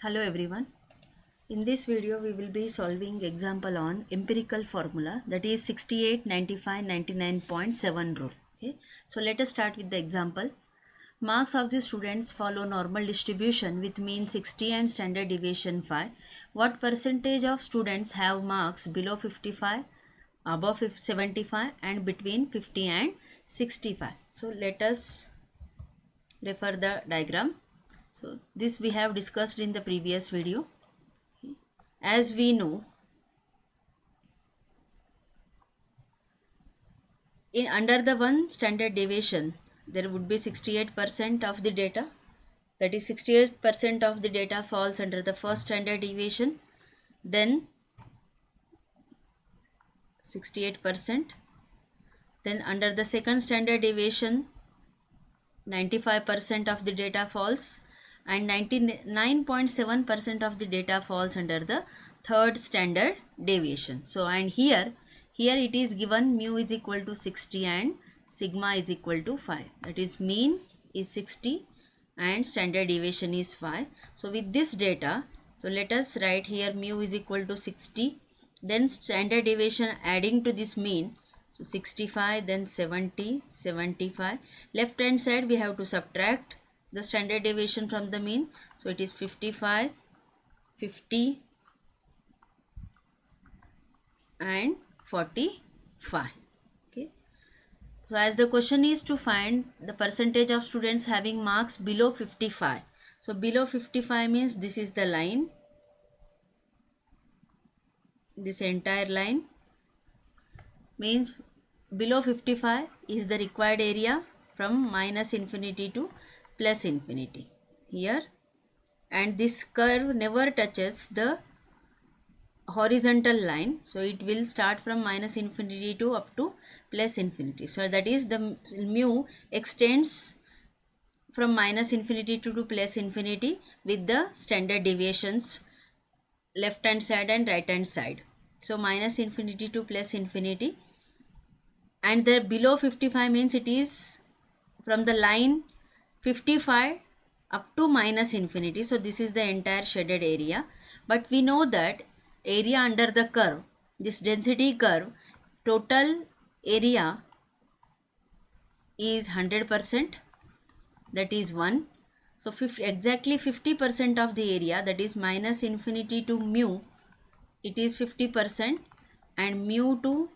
Hello everyone. In this video we will be solving example on empirical formula, that is 68, 95, 99.7 rule. Okay. So let us start with the example. Marks of the students follow normal distribution with mean 60 and standard deviation 5. What percentage of students have marks below 55, above 75 and between 50 and 65? So let us refer the diagram. So this we have discussed in the previous video. As we know, in under the one standard deviation, there would be 68% of the data. That is 68% of the data falls under the first standard deviation. Then 68%. Then under the second standard deviation, 95% of the data falls, and 99.7% of the data falls under the third standard deviation. So and here it is given mu is equal to 60 and sigma is equal to 5. That is mean is 60 and standard deviation is 5. So with this data, so let us write here mu is equal to 60, then standard deviation adding to this mean. So 65, then 70, 75. Left hand side we have to subtract the standard deviation from the mean. So it is 55, 50 and 45. Okay. So as the question is to find the percentage of students having marks below 55. So below 55 means this is the line. This entire line means below 55 is the required area from minus infinity to plus infinity here, and this curve never touches the horizontal line, so it will start from minus infinity to up to plus infinity. So that is the mu extends from minus infinity to plus infinity with the standard deviations left hand side and right hand side. So minus infinity to plus infinity, and the below 55 means it is from the line 55 up to minus infinity. So this is the entire shaded area, but we know that area under the curve, this density curve, total area is 100%, that is 1. So exactly 50% of the area, that is minus infinity to mu, it is 50%, and mu to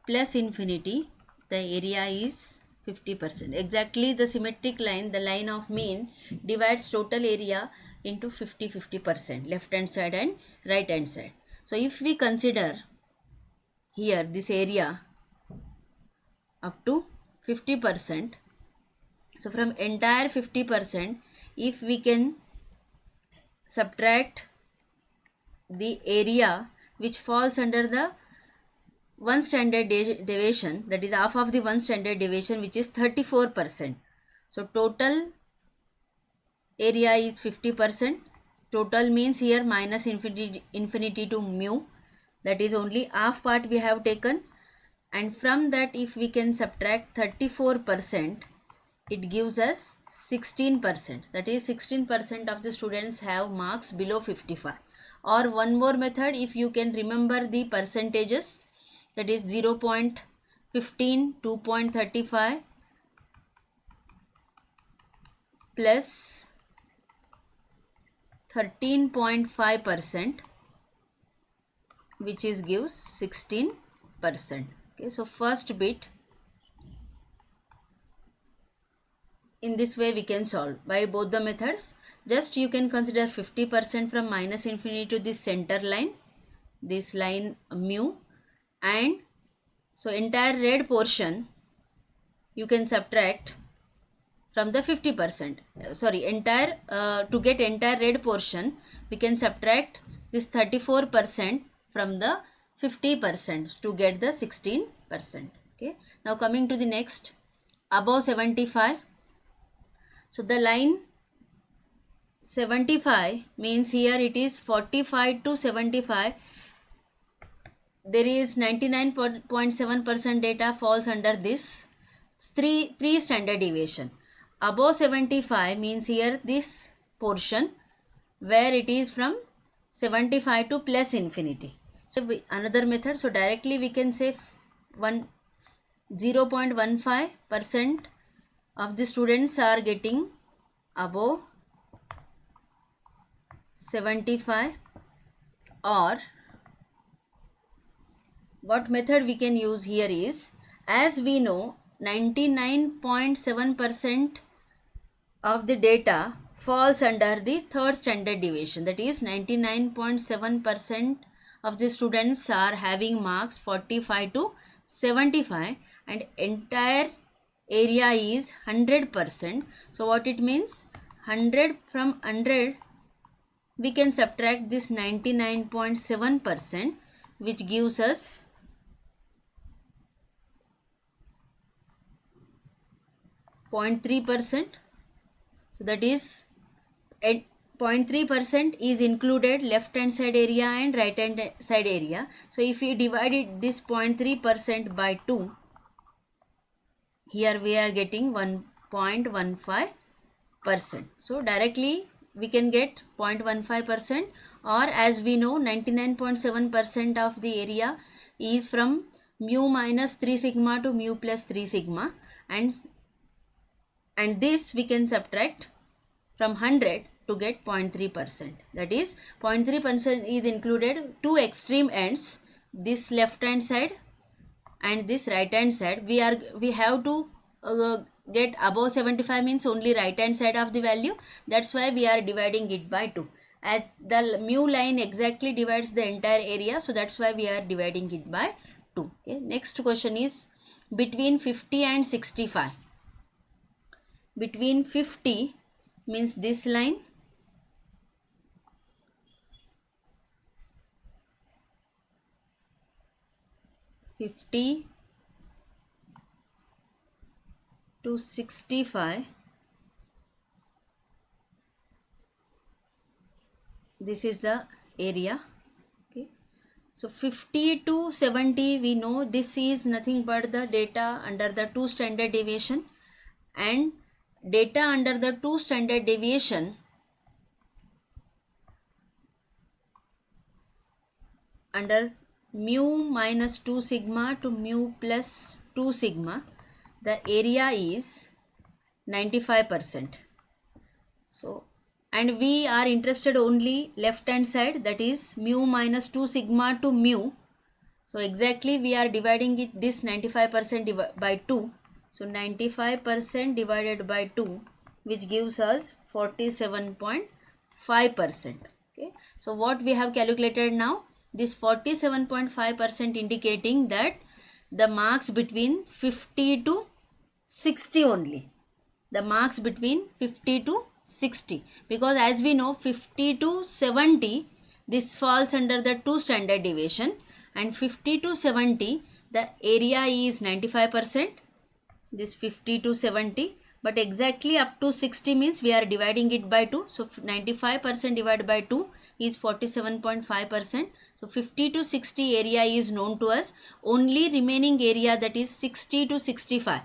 plus infinity, the area is 50%. Exactly the symmetric line, the line of mean, divides total area into 50-50%, left hand side and right hand side. So if we consider here this area up to 50%, so from entire 50%, if we can subtract the area which falls under the one standard deviation, that is half of the one standard deviation, which is 34%. So total area is 50%. Total means here minus infinity to mu, that is only half part we have taken, and from that if we can subtract 34%, it gives us 16%. That is 16% of the students have marks below 55. Or one more method, if you can remember the percentages, that is 0.15, 2.35 plus 13.5%, which is gives 16%. Okay, so first bit, in this way we can solve by both the methods. Just you can consider 50% from minus infinity to this center line, this line mu, and so entire red portion you can subtract from the 50%. Entire to get entire red portion we can subtract this 34% from the 50% to get the 16%. Okay. Now coming to the next, above 75. So the line 75 means here it is 45 to 75. There is 99.7% data falls under this three standard deviation. Above 75 means here this portion where it is from 75 to plus infinity. So another method, so directly we can say 0.15% of the students are getting above 75, or what method we can use here is, as we know 99.7% of the data falls under the third standard deviation, that is 99.7% of the students are having marks 45 to 75 and entire area is 100%. So what it means, 100 from 100 we can subtract this 99.7%, which gives us 0.3%. So that is 0.3% is included left hand side area and right hand side area. So if we divided this 0.3% by 2, here we are getting 1.15%. So directly we can get 0.15%, or as we know 99.7% of the area is from mu minus 3 sigma to mu plus 3 sigma, and this we can subtract from 100 to get 0.3%. That is 0.3% is included two extreme ends, this left hand side and this right hand side. We have to get above 75 means only right hand side of the value. That's why we are dividing it by 2, as the mu line exactly divides the entire area, so that's why we are dividing it by 2. Okay, next question is between 50 and 65. Between 50 means this line, (50) to 65, this is the area. Okay, so 50 to 70 we know this is nothing but the data under the 2 standard deviation, and data under the 2 standard deviation under mu minus 2 sigma to mu plus 2 sigma, the area is 95%. So, and we are interested only left hand side, that is mu minus 2 sigma to mu. So exactly we are dividing it this 95% by 2. So 95% divided by 2, which gives us 47.5%. Okay, so what we have calculated now, this 47.5% indicating that the marks between 50 to 60 only, the marks between 50 to 60, because as we know 50 to 70 this falls under the 2 standard deviation, and 50 to 70 the area is 95%, this 50 to 70, but exactly up to 60 means we are dividing it by 2. So 95% divided by 2 is 47.5%. So 50 to 60 area is known to us. Only remaining area, that is 60 to 65.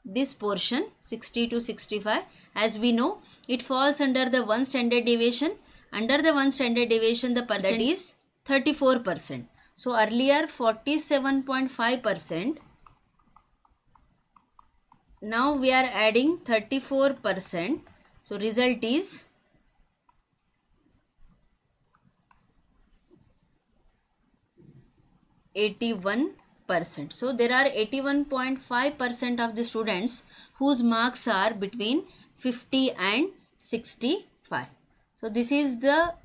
This portion 60 to 65, as we know it falls under the 1 standard deviation. Under the 1 standard deviation the percent is 34%. So earlier 47.5%. Now we are adding 34%. So result is 81%. So there are 81.5% of the students whose marks are between 50 and 65. So this is the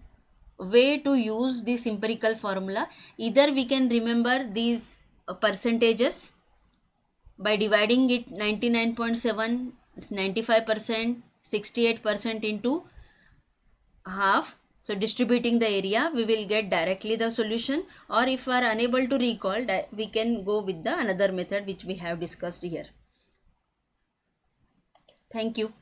way to use this empirical formula. Either we can remember these percentages by dividing it 99.7, 95%, 68% into half. So distributing the area, we will get directly the solution, or if we are unable to recall, we can go with the another method which we have discussed here. Thank you.